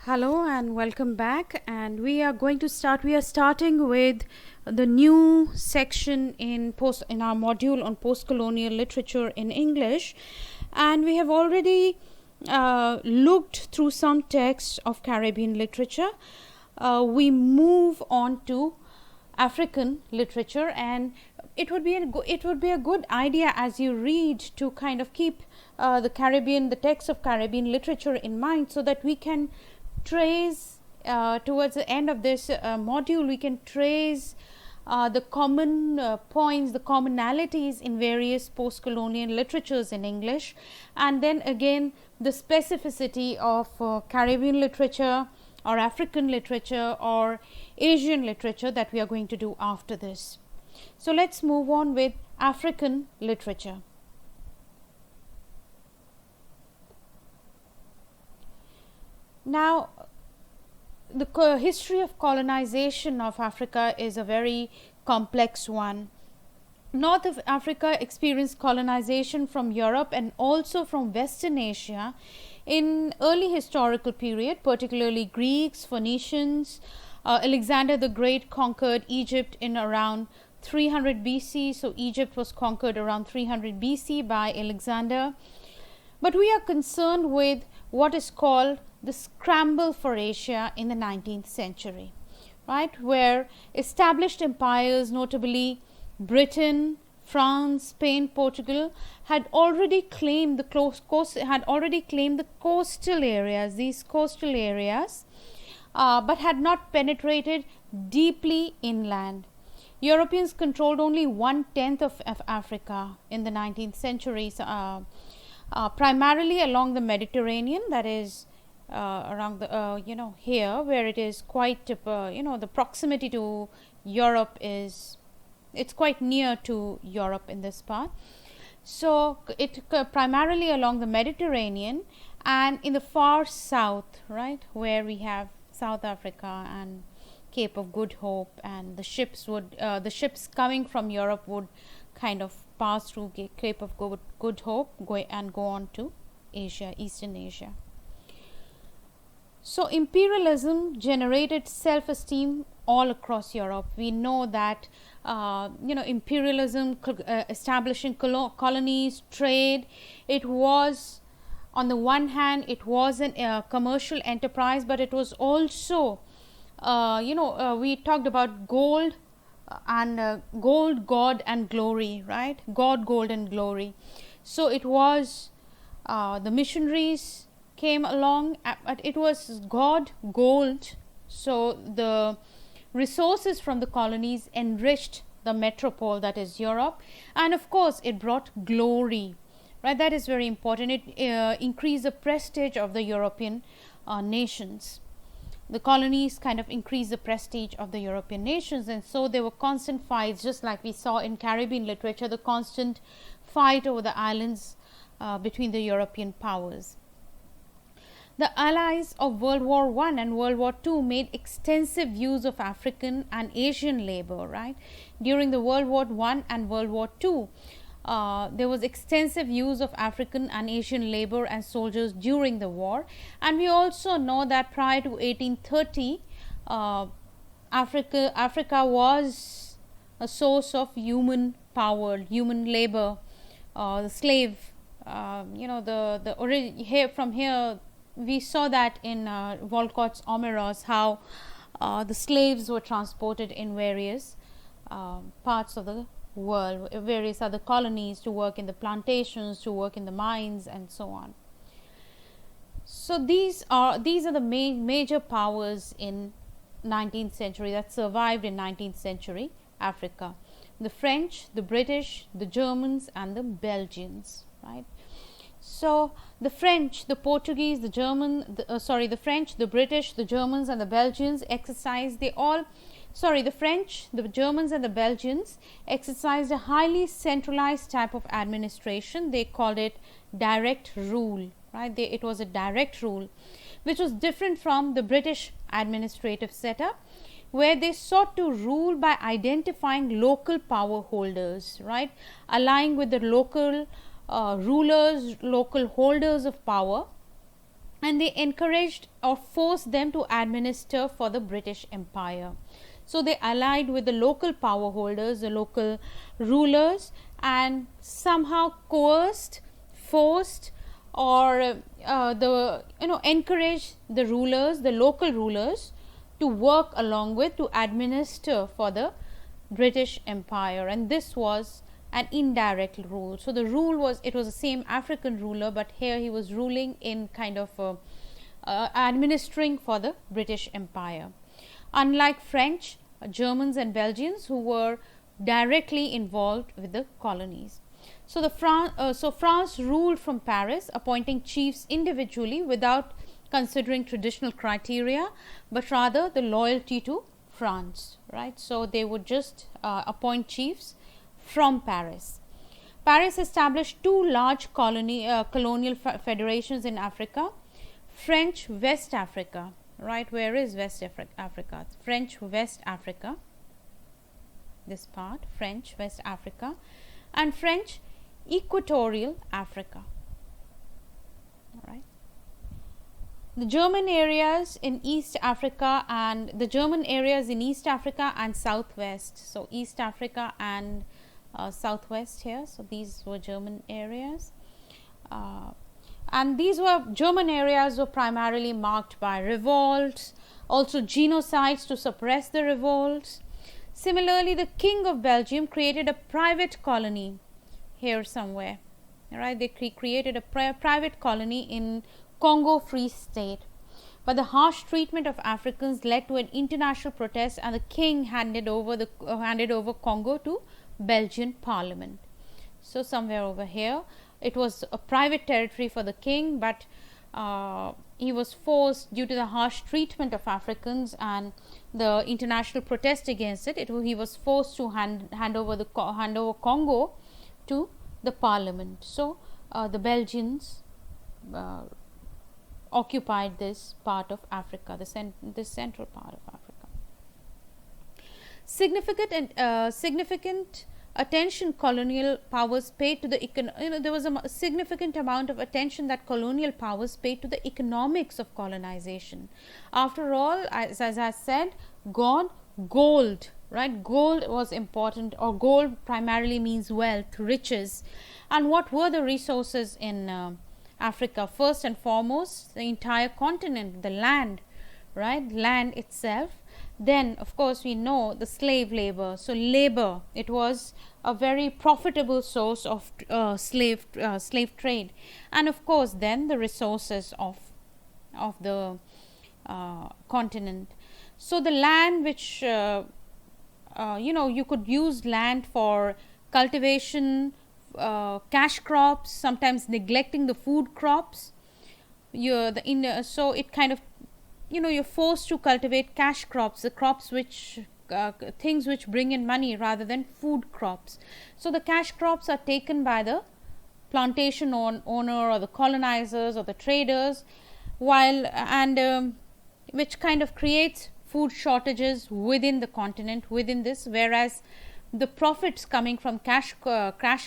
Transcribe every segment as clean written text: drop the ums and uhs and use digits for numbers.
Hello and welcome back, and we are starting with the new section in our module on post-colonial literature in English, and we have already looked through some texts of Caribbean literature. We move on to African literature, and it would be a good idea as you read to kind of keep the text of Caribbean literature in mind, so that we can trace towards the end of this module, we can trace the common points, the commonalities in various post-colonial literatures in English, and then again the specificity of Caribbean literature or African literature or Asian literature that we are going to do after this. So let's move on with African literature. Now, the history of colonization of Africa is a very complex one. North of Africa experienced colonization from Europe and also from Western Asia in early historical period, particularly Greeks, Phoenicians. Alexander the Great conquered Egypt in around 300 BC. So Egypt was conquered around 300 BC by Alexander. But we are concerned with what is called the scramble for Asia in the 19th century, right, where established empires, notably Britain, France, Spain, Portugal, had already claimed the coastal areas, but had not penetrated deeply inland. Europeans controlled only 1/10 of Africa in the 19th century, primarily along the Mediterranean, that is around the here where it is quite the proximity to Europe it's quite near to Europe in this part. So it primarily along the Mediterranean and in the far south, right, where we have South Africa and Cape of Good Hope, and the ships coming from Europe would kind of pass through Cape of Good Hope go on to Asia, Eastern Asia. So imperialism generated self-esteem all across Europe. We know that imperialism, establishing colonies, trade, it was, on the one hand, it was a commercial enterprise, but it was also we talked about gold and gold, God and glory, right? God, gold and glory. So it was the missionaries came along, but it was God, gold. So the resources from the colonies enriched the metropole, that is Europe, and of course it brought glory, right? That is very important. It increased the prestige of the European nations. The colonies kind of increased the prestige of the European nations, and so there were constant fights, just like we saw in Caribbean literature, the constant fight over the islands between the European powers. The allies of World War I and World War II made extensive use of African and Asian labor, right? During the World War I and World War II, there was extensive use of African and Asian labor and soldiers during the war. And we also know that prior to 1830, Africa was a source of human power, human labor, the slave, from here, we saw that in Walcott's Omeros, how the slaves were transported in various parts of the world, various other colonies, to work in the plantations, to work in the mines, and so on. So these are the major powers in 19th century that survived in 19th century Africa: the French, the British, the Germans, and the Belgians, right? So the French, the Portuguese, the French, the British, the Germans, and the Belgians exercised the French, the Germans, and the Belgians exercised a highly centralized type of administration. They called it direct rule, right? It was a direct rule, which was different from the British administrative setup, where they sought to rule by identifying local power holders, right? Aligning with the local rulers, local holders of power, and they encouraged or forced them to administer for the British Empire. So they allied with the local power holders, the local rulers, and somehow coerced, forced, or encouraged the rulers, the local rulers, to work along with, to administer for the British Empire. And this was an indirect rule. So the rule was, it was the same African ruler, but here he was ruling in kind of administering for the British Empire. Unlike French, Germans and Belgians, who were directly involved with the colonies. So France ruled from Paris, appointing chiefs individually without considering traditional criteria, but rather the loyalty to France, right? So they would just appoint chiefs from Paris. Paris established two large colonial federations in Africa. French West Africa, right? Where is West Africa? French West Africa, this part, French West Africa, and French Equatorial Africa. All right. The German areas in East Africa and Southwest. So East Africa and Southwest here. So these were German areas. And these were German areas were primarily marked by revolts, also genocides to suppress the revolts. Similarly, the King of Belgium created a private colony here somewhere. All right, they created a private colony in Congo Free State. But the harsh treatment of Africans led to an international protest, and the king handed over Congo to Belgian Parliament. So somewhere over here, it was a private territory for the king, but he was forced, due to the harsh treatment of Africans and the international protest against it, he was forced to hand over Congo to the Parliament. So the Belgians occupied this part of Africa, this central part of Africa. Significant attention colonial powers paid to the there was a significant amount of attention that colonial powers paid to the economics of colonization. After all, as I said, gold, right? Gold was important, or gold primarily means wealth, riches. And what were the resources in Africa? First and foremost, the entire continent, the land, right? Land itself. Then, of course, we know the slave labor. So labor, it was a very profitable source of slave trade. And of course, then the resources of the continent. So the land which you could use land for cultivation, cash crops, sometimes neglecting the food crops. So it kind of, you're forced to cultivate cash crops, the crops which things which bring in money rather than food crops. So the cash crops are taken by the plantation owner or the colonizers or the traders, which kind of creates food shortages within the continent, within this, whereas the profits coming from cash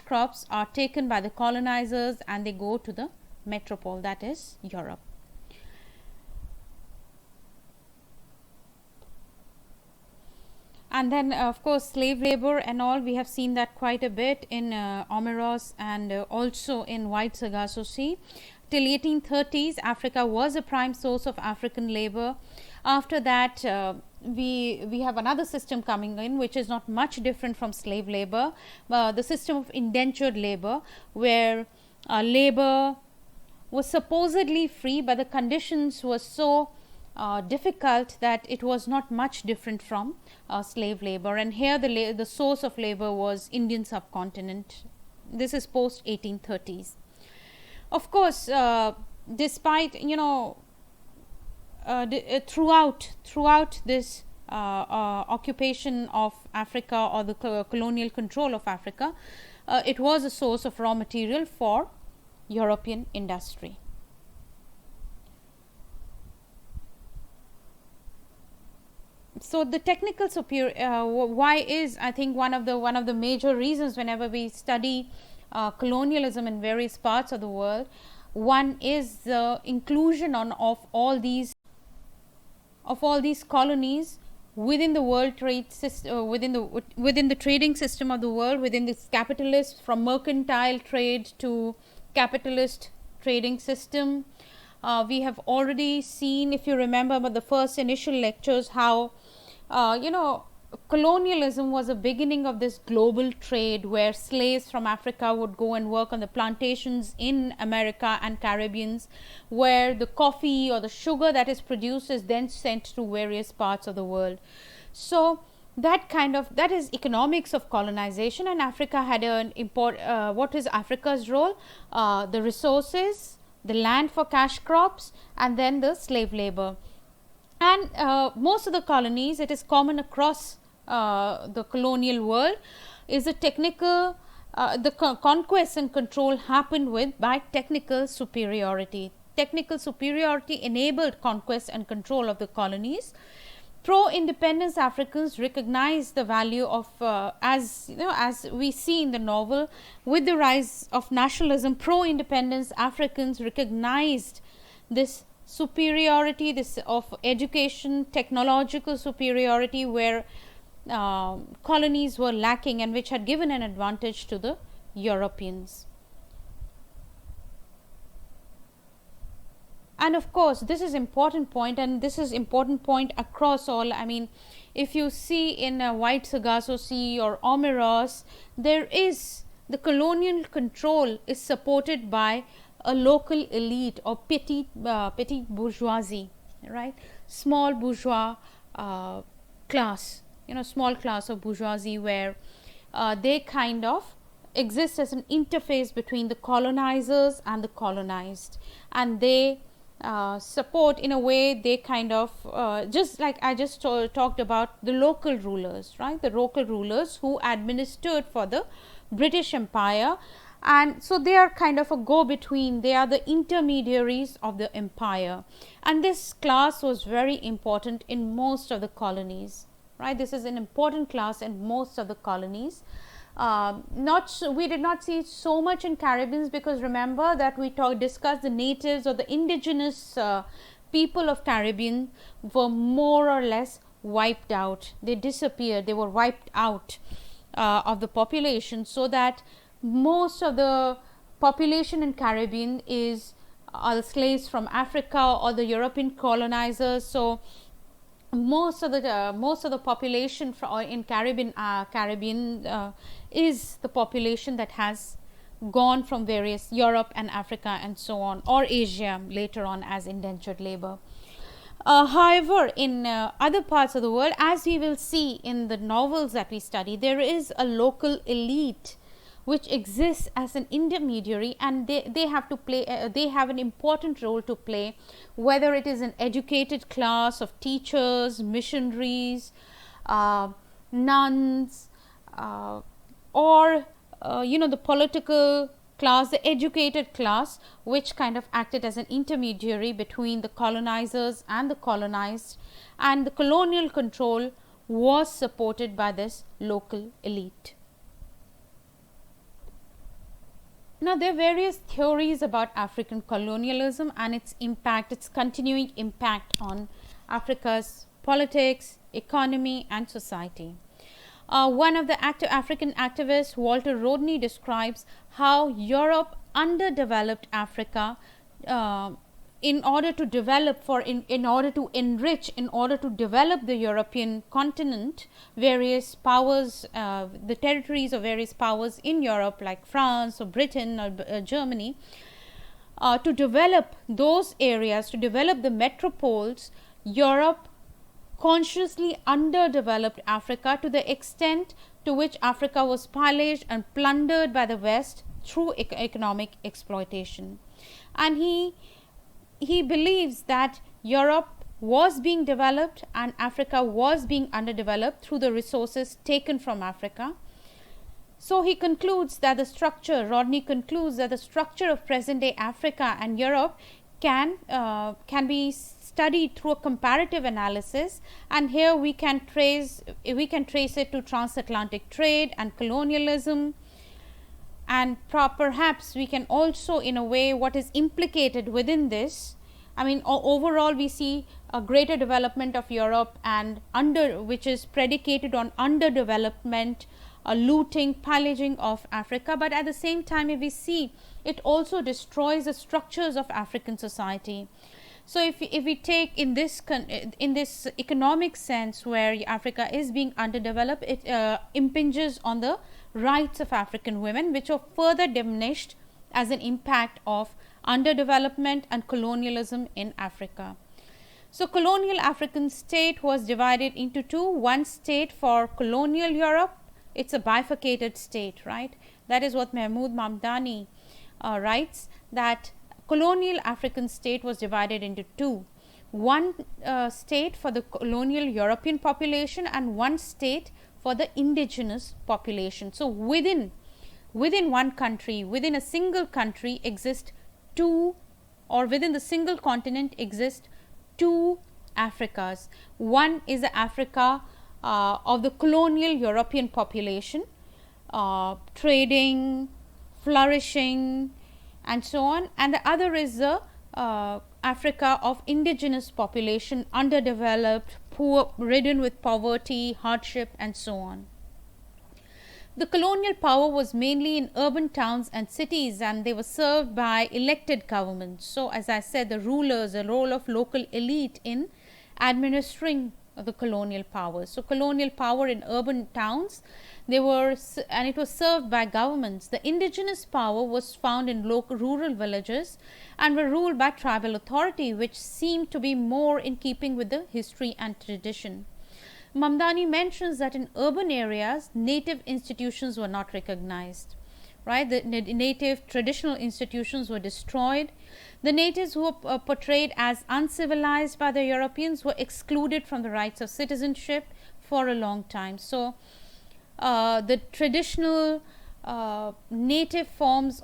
crops are taken by the colonizers and they go to the metropole, that is Europe. And then, of course, slave labor and all, we have seen that quite a bit in Omeros and also in White Sargasso Sea. Till 1830s, Africa was a prime source of African labor. After that, we have another system coming in, which is not much different from slave labor, the system of indentured labor, where labor was supposedly free, but the conditions were so difficult that it was not much different from slave labor. And here the source of labor was Indian subcontinent. This is post 1830s. Of course, despite throughout this occupation of Africa, or the colonial control of Africa, it was a source of raw material for European industry. So the technical why is, I think, one of the major reasons whenever we study colonialism in various parts of the world, One is the inclusion of all these colonies within the world trade system, within the trading system of the world, within this capitalist, from mercantile trade to capitalist trading system. We have already seen, if you remember, but the first initial lectures, how colonialism was a beginning of this global trade where slaves from Africa would go and work on the plantations in America and Caribbeans, where the coffee or the sugar that is produced is then sent to various parts of the world. So that is economics of colonization, and Africa had an what is Africa's role? The resources, the land for cash crops, and then the slave labor. And most of the colonies, it is common across the colonial world, is a technical, conquest and control happened by technical superiority. Technical superiority enabled conquest and control of the colonies. Pro-independence Africans recognized the value of, as we see in the novel, with the rise of nationalism, pro-independence Africans recognized this superiority, this of education, technological superiority, where colonies were lacking and which had given an advantage to the Europeans. And of course, this is important point, and this is important point across all. I mean, if you see in White Sargasso Sea or Omeros, there is the colonial control is supported by a local elite or petit bourgeoisie, right? Small bourgeois class, small class of bourgeoisie, where they kind of exist as an interface between the colonizers and the colonized, and they support, in a way, they kind of just like I just talked about the local rulers, right? The local rulers who administered for the British Empire, and so they are kind of a go-between. They are the intermediaries of the empire, and this class was very important in most of the colonies, right? This is an important class in most of the colonies. We did not see so much in Caribbeans, because remember that we discussed the natives or the indigenous people of Caribbean were more or less wiped out. They disappeared. They were wiped out of the population, so that most of the population in Caribbean is the slaves from Africa or the European colonizers. So most of the population in Caribbean is the population that has gone from various Europe and Africa and so on, or Asia later on, as indentured labor. However, in other parts of the world, as we will see in the novels that we study, there is a local elite which exists as an intermediary, and they have to play they have an important role to play, whether it is an educated class of teachers, missionaries, nuns, or the political class, the educated class, which kind of acted as an intermediary between the colonizers and the colonized, and the colonial control was supported by this local elite. Now, there are various theories about African colonialism and its impact, its continuing impact on Africa's politics, economy, and society. One of the African activists, Walter Rodney, describes how Europe underdeveloped Africa in order to develop, in order to enrich, in order to develop the European continent, various powers, the territories of various powers in Europe, like France or Britain or Germany, to develop those areas, to develop the metropoles. Europe consciously underdeveloped Africa to the extent to which Africa was pillaged and plundered by the West through economic exploitation. And he believes that Europe was being developed and Africa was being underdeveloped through the resources taken from Africa. So he concludes that Rodney concludes that the structure of present-day Africa and Europe can be studied through a comparative analysis, and here we can trace it to transatlantic trade and colonialism, And perhaps we can also, in a way, what is implicated within this, I mean, overall we see a greater development of Europe, and which is predicated on underdevelopment, looting, pillaging of Africa. But at the same time, if we see, it also destroys the structures of African society. So if we take in this economic sense, where Africa is being underdeveloped, it impinges on the rights of African women, which are further diminished as an impact of underdevelopment and colonialism in Africa. So colonial African state was divided into two. One state for colonial Europe, it's a bifurcated state, right? That is what Mahmoud Mamdani writes, that colonial African state was divided into two. One state for the colonial European population and one state for the indigenous population. So within one country, within a single country exist two, or within the single continent exist two Africas. One is the Africa of the colonial European population, trading, flourishing, and so on, and the other is the Africa of indigenous population, underdeveloped, poor, ridden with poverty, hardship, and so on. The colonial power was mainly in urban towns and cities, and they were served by elected governments. So, as I said, the rulers, the role of local elite in administering the colonial power. So, colonial power in urban towns, and it was served by governments. The indigenous power was found in local rural villages and were ruled by tribal authority, which seemed to be more in keeping with the history and tradition. Mamdani mentions that in urban areas, native institutions were not recognized, right? The native traditional institutions were destroyed. The natives who were portrayed as uncivilized by the Europeans were excluded from the rights of citizenship for a long time. So, the traditional native forms,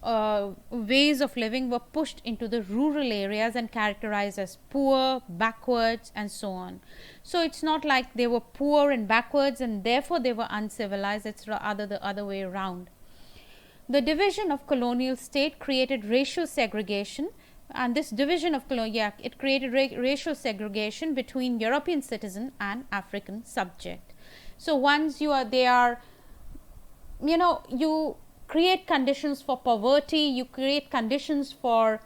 ways of living were pushed into the rural areas and characterized as poor, backwards, and so on. So, it's not like they were poor and backwards and therefore they were uncivilized, it's the other way around. The division of colonial state created racial segregation, and this division of it created racial segregation between European citizen and African subject. So, once you create conditions for poverty, you create conditions for,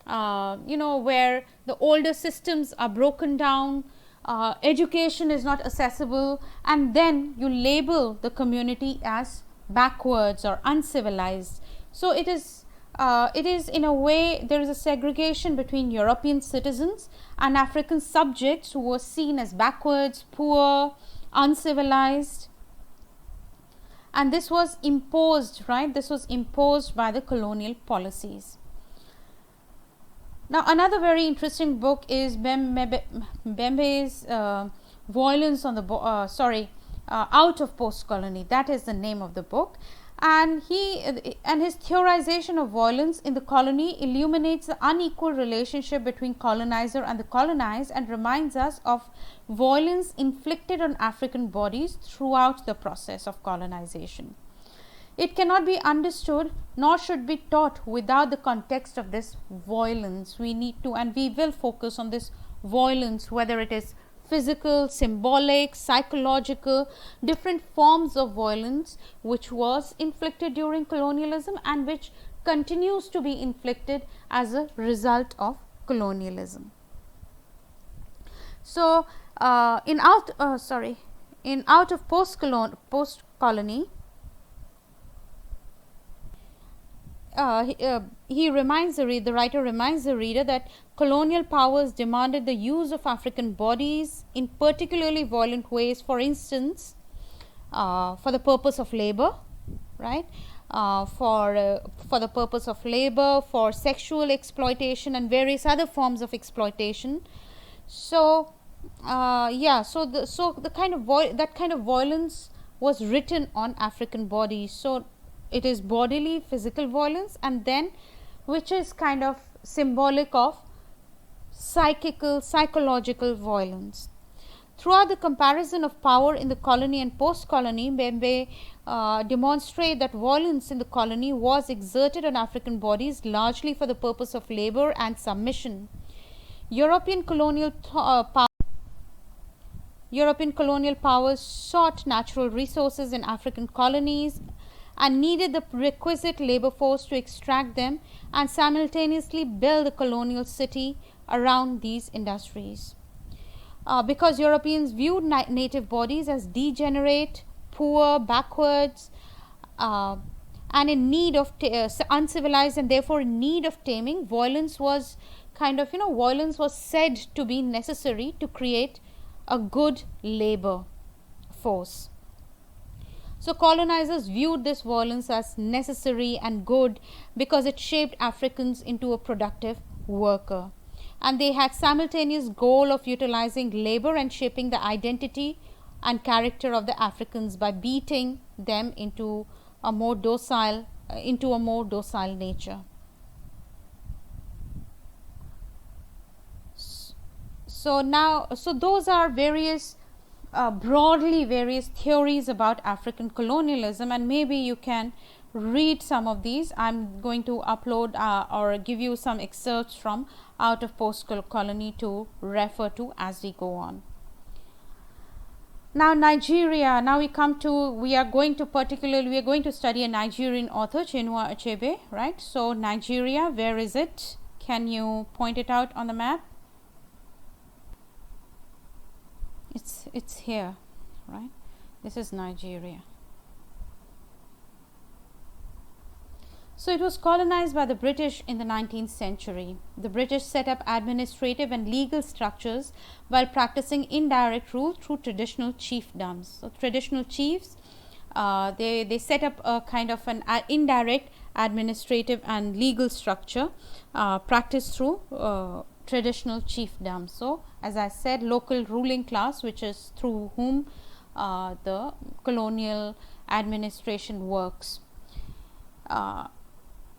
where the older systems are broken down, education is not accessible, and then you label the community as backwards or uncivilized. So, it is in a way, there is a segregation between European citizens and African subjects who were seen as backwards, poor, uncivilized. And this was imposed, right? This was imposed by the colonial policies. Now, another very interesting book is Mbembe's Violence on the Out of Post-Colony. That is the name of the book. And his theorization of violence in the colony illuminates the unequal relationship between colonizer and the colonized, and reminds us of violence inflicted on African bodies throughout the process of colonization. It cannot be understood nor should be taught without the context of this violence. We need to, and we will focus on this violence, whether it is physical, symbolic, psychological, different forms of violence which was inflicted during colonialism and which continues to be inflicted as a result of colonialism. So, in Out of Post-Colony, the writer reminds the reader that colonial powers demanded the use of African bodies in particularly violent ways, for instance, for the purpose of labor, right? For the purpose of labor, for sexual exploitation and various other forms of exploitation. So, that kind of violence was written on African bodies. So, it is bodily, physical violence, and then which is kind of symbolic of psychological violence. Throughout the comparison of power in the colony and post-colony, Mbembe demonstrate that violence in the colony was exerted on African bodies largely for the purpose of labor and submission. European colonial powers sought natural resources in African colonies and needed the requisite labor force to extract them and simultaneously build a colonial city around these industries. Because Europeans viewed native bodies as degenerate, poor, backwards, and in need of uncivilized and therefore in need of taming, violence was said to be necessary to create a good labor force. So colonizers viewed this violence as necessary and good because it shaped Africans into a productive worker. And they had simultaneous goal of utilizing labor and shaping the identity and character of the Africans by beating them into a more docile nature. So those are broadly various theories about African colonialism, and maybe you can read some of these. I'm going to upload or give you some excerpts from Out of Post-Colony to refer to as we go on. Now Nigeria, we are going to study a Nigerian author, Chinua Achebe, right? So Nigeria, where is it? Can you point it out on the map? It's here, right? This is Nigeria. So it was colonized by the British in the 19th century. The British set up administrative and legal structures while practicing indirect rule through traditional chiefdoms. So traditional chiefs, they set up a kind of an indirect administrative and legal structure practiced through traditional chiefdoms. So as I said, local ruling class, which is through whom the colonial administration works.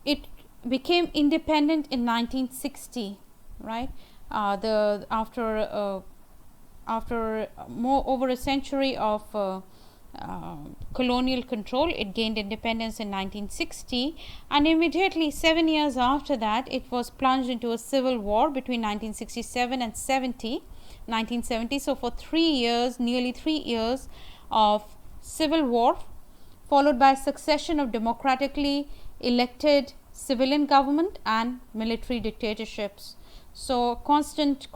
It became independent in 1960, right? After over a century of colonial control, it gained independence in 1960, and immediately 7 years after that, it was plunged into a civil war between 1967 and 1970. So for 3 years, nearly 3 years of civil war, followed by a succession of democratically elected civilian government and military dictatorships. So constant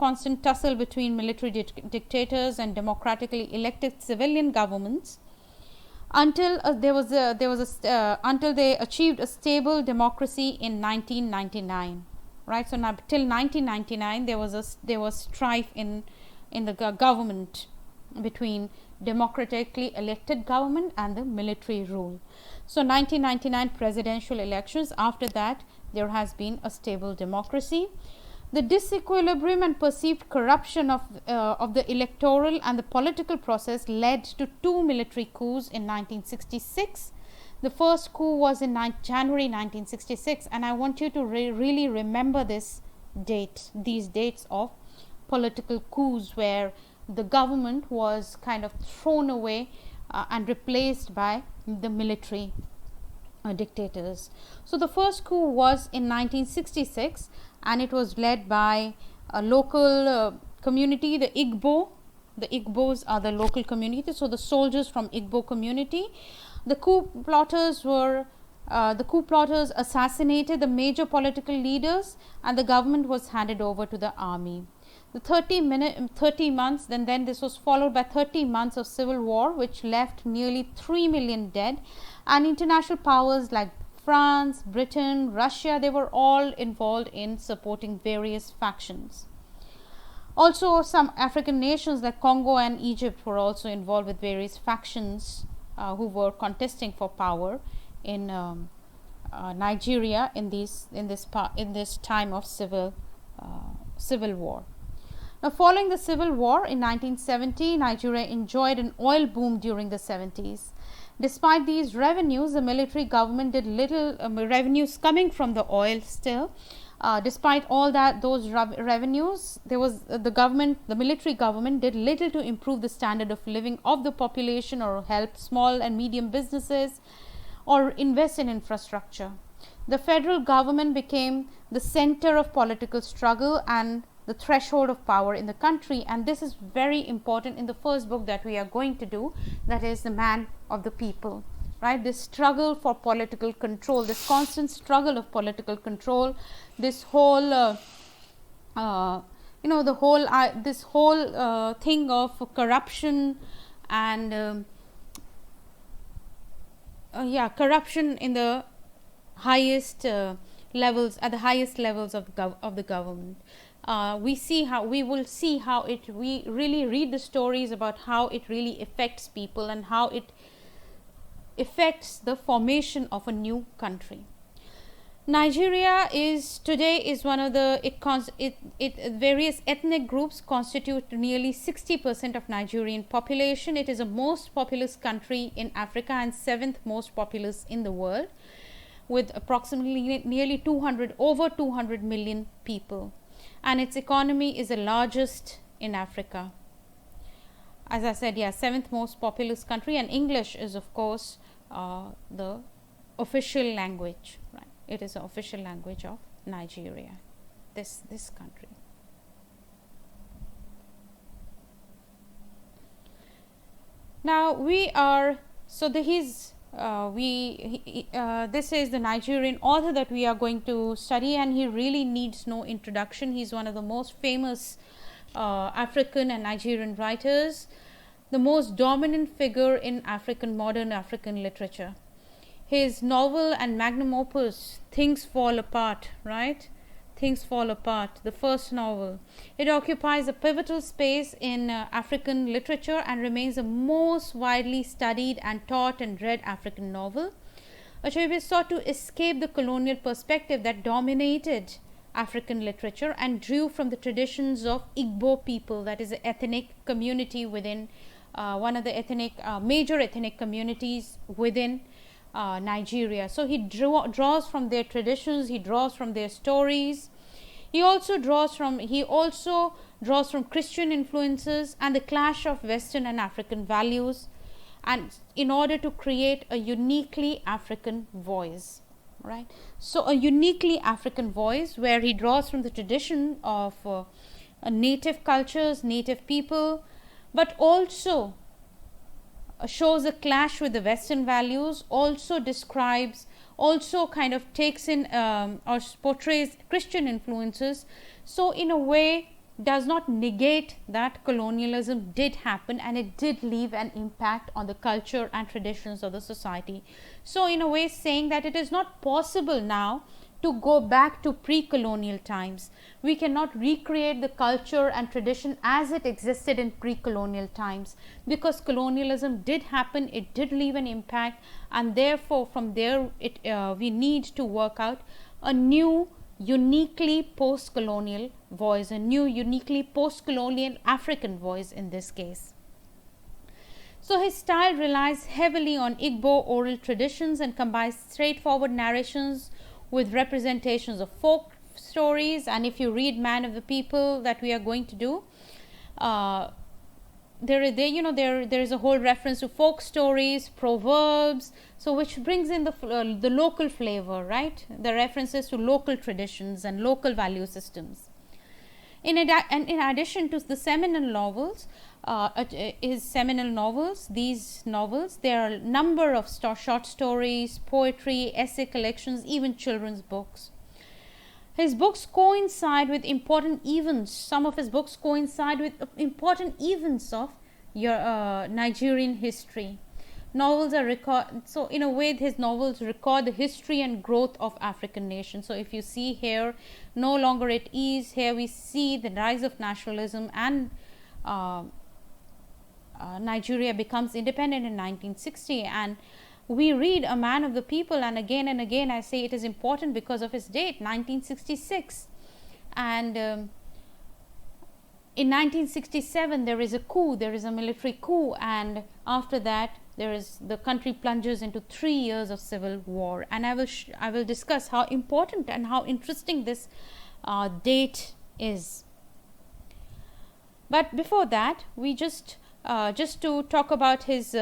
tussle between military dictators and democratically elected civilian governments until until they achieved a stable democracy in 1999, right? So now till 1999 there was strife in the government between democratically elected government and the military rule. So 1999 presidential elections, after that there has been a stable democracy. The disequilibrium and perceived corruption of the electoral and the political process led to 2 military coups in 1966. The first coup was in January 1966, and I want you to really remember these dates of political coups where the government was kind of thrown away and replaced by the military dictators. So the first coup was in 1966, and it was led by a local community, the Igbo. The Igbos are the local community, so the soldiers from Igbo community. The coup plotters assassinated the major political leaders, and the government was handed over to the army. The 30 months, then this was followed by 30 months of civil war, which left nearly 3 million dead, and international powers like France, Britain, Russia, they were all involved in supporting various factions. Also, some African nations like Congo and Egypt were also involved with various factions who were contesting for power in Nigeria in this time of civil war. Now, following the civil war in 1970, Nigeria enjoyed an oil boom during the 70s. Despite these revenues, the military government did little revenues coming from the oil still. Despite all that, those revenues, there was the military government did little to improve the standard of living of the population or help small and medium businesses or invest in infrastructure. The federal government became the center of political struggle and the threshold of power in the country, and this is very important in the first book that we are going to do, that is The Man of the People. Right, this struggle for political control, this constant struggle of political control, this whole this whole thing of corruption and corruption in the highest levels, at the highest levels of the government. We will see how we really read the stories about how it really affects people and how it affects the formation of a new country. Nigeria is one of the various ethnic groups constitute nearly 60% of Nigerian population. It is the most populous country in Africa and 7th most populous in the world, with approximately nearly over 200 million people, and its economy is the largest in Africa. As I said, 7th most populous country, and English is of course the official language. Right, it is the official language of Nigeria, this country. Now this is the Nigerian author that we are going to study, and he really needs no introduction. He is one of the most famous African and Nigerian writers, the most dominant figure in modern African literature. His novel and magnum opus, Things Fall Apart, right? Things Fall Apart, the first novel. It occupies a pivotal space in African literature and remains the most widely studied and taught and read African novel. Achebe sought to escape the colonial perspective that dominated African literature and drew from the traditions of Igbo people, that is an ethnic community within one of the major ethnic communities within Nigeria. So he draws from their traditions, he draws from their stories. He also draws from Christian influences and the clash of Western and African values, and in order to create a uniquely African voice. Right, so a uniquely African voice where he draws from the tradition of native cultures, native people, but also shows a clash with the Western values, also kind of takes in or portrays Christian influences. So in a way does not negate that colonialism did happen and it did leave an impact on the culture and traditions of the society. So in a way saying that it is not possible now to go back to pre-colonial times. We cannot recreate the culture and tradition as it existed in pre-colonial times, because colonialism did happen, it did leave an impact, and therefore from there we need to work out a new uniquely post-colonial voice, a new uniquely post-colonial African voice in this case. So his style relies heavily on Igbo oral traditions and combines straightforward narrations with representations of folk stories. And if you read Man of the People that we are going to do, there is a whole reference to folk stories, proverbs, so which brings in the local flavor, right? The references to local traditions and local value systems. In addition to the seminal novels, these novels, there are a number of short stories, poetry, essay collections, even children's books. His books coincide with important events. Some of his books coincide with important events of Nigerian history. So in a way his novels record the history and growth of African nations. So if you see here, No Longer at Ease, here we see the rise of nationalism, and Nigeria becomes independent in 1960, and we read A Man of the People, and again I say it is important because of his date, 1966, and in 1967 there is a coup, there is a military coup, and after that the country plunges into 3 years of civil war, and I will discuss how important and how interesting this date is. But before that, we just to talk about his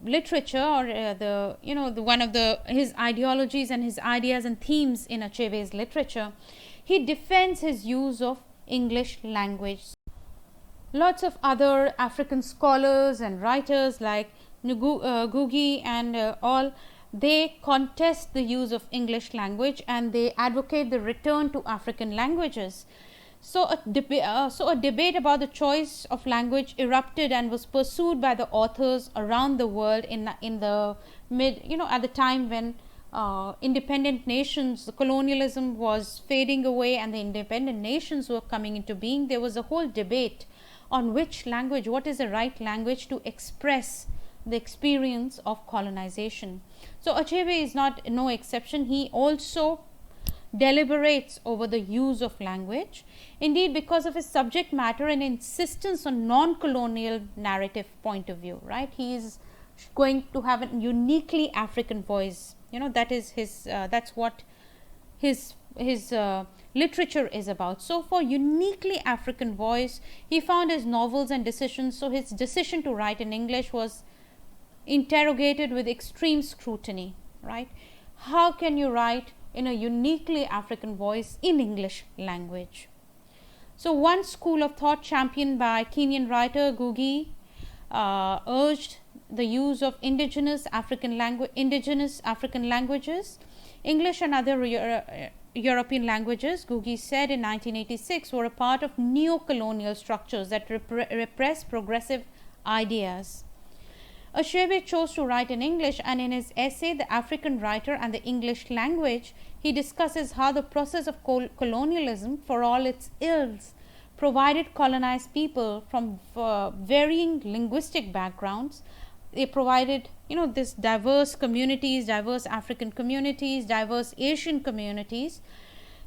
literature, or the one of his ideologies and his ideas and themes in Achebe's literature. He defends his use of English language. Lots of other African scholars and writers like Ngugi and all, they contest the use of English language and they advocate the return to African languages. So a debate about the choice of language erupted and was pursued by the authors around the world in the at the time when independent nations, the colonialism was fading away and the independent nations were coming into being. There was a whole debate on which language, what is the right language to express the experience of colonization. So Achebe is no exception. He also deliberates over the use of language. Indeed, because of his subject matter and insistence on non-colonial narrative point of view, right? He is going to have a uniquely African voice. That is his. That's what his literature is about. So, for uniquely African voice, he found his novels and decisions. So, his decision to write in English was interrogated with extreme scrutiny. Right? How can you write in a uniquely African voice in English language? So, one school of thought championed by Kenyan writer Ngugi urged the use of indigenous African languages, English and other European languages, Ngugi said in 1986, were a part of neo-colonial structures that repress progressive ideas. Achebe chose to write in English, and in his essay, The African Writer and the English Language, he discusses how the process of colonialism, for all its ills, provided colonized people from varying linguistic backgrounds. They provided, this diverse communities, diverse African communities, diverse Asian communities.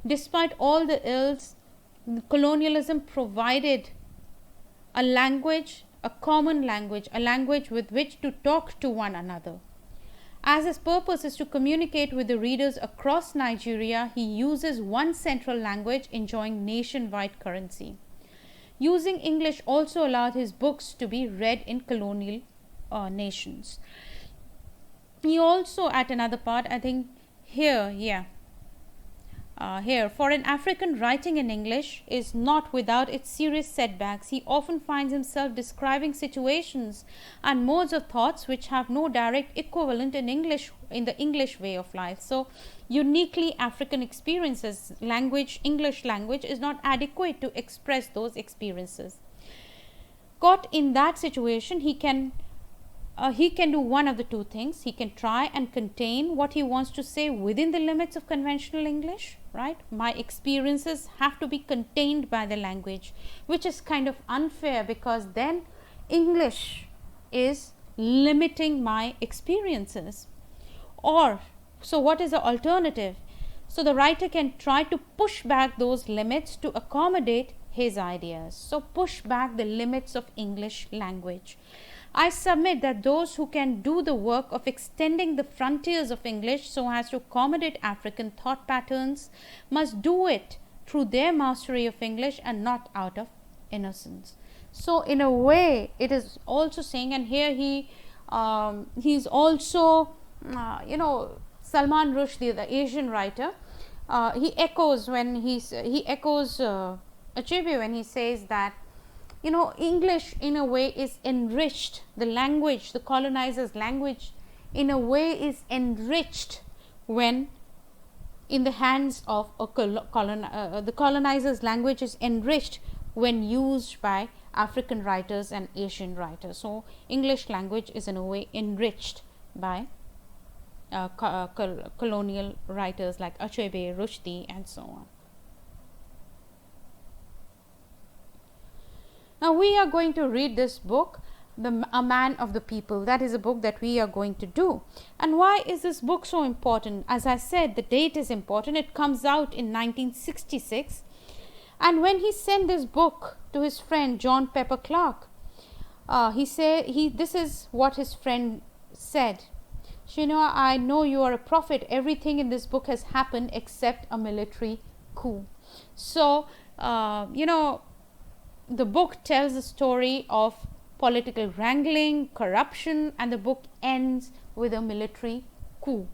Despite all the ills, colonialism provided a language, a common language, a language with which to talk to one another. As his purpose is to communicate with the readers across Nigeria, he uses one central language enjoying nationwide currency. Using English also allowed his books to be read in colonial nations. He also, at another part, I think here, for an African, writing in English is not without its serious setbacks. He often finds himself describing situations and modes of thoughts which have no direct equivalent in the English way of life. So, uniquely African experiences, English language is not adequate to express those experiences. Caught in that situation, he can do one of the two things. He can try and contain what he wants to say within the limits of conventional English, right? My experiences have to be contained by the language, which is kind of unfair because then English is limiting my experiences. So what is the alternative? So the writer can try to push back those limits to accommodate his ideas. So push back the limits of English language. I submit that those who can do the work of extending the frontiers of English so as to accommodate African thought patterns must do it through their mastery of English and not out of innocence. So in a way, it is also saying, and here he's also, Salman Rushdie, the Asian writer, he echoes Achebe when he says that English in a way is enriched, the language, the colonizer's language in a way is enriched when in the hands of the colonizer's language is enriched when used by African writers and Asian writers. So, English language is in a way enriched by colonial writers like Achebe, Rushdie and so on. Now, we are going to read this book, A Man of the People. That is a book that we are going to do. And why is this book so important? As I said, the date is important. It comes out in 1966. And when he sent this book to his friend John Pepper Clark, this is what his friend said. Chinua, I know you are a prophet. Everything in this book has happened except a military coup. So, the book tells the story of political wrangling, corruption, and the book ends with a military coup.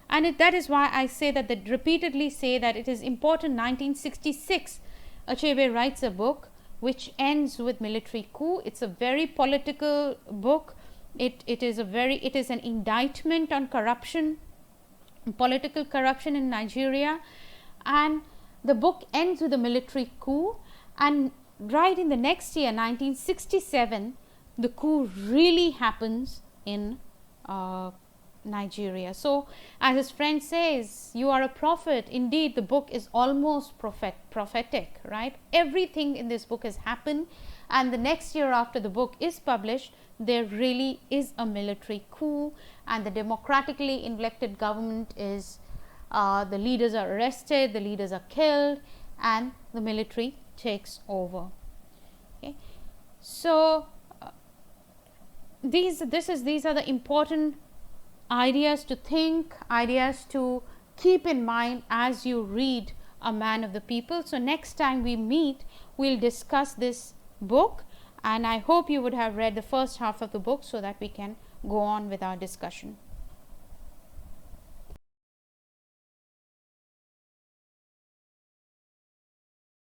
And that is why I say that they repeatedly say that it is important. 1966, Achebe writes a book which ends with military coup. It's a very political book. It is an indictment on corruption, political corruption in Nigeria, and the book ends with a military coup. And right in the next year, 1967, the coup really happens in Nigeria. So, as his friend says, you are a prophet. Indeed, the book is almost prophetic, right? Everything in this book has happened, and the next year after the book is published, there really is a military coup, and the democratically elected government is, the leaders are arrested, the leaders are killed, and the military takes over. Okay, so these are the important ideas to think, ideas to keep in mind as you read A Man of the People. So next time we meet, we'll discuss this book, and I hope you would have read the first half of the book so that we can go on with our discussion.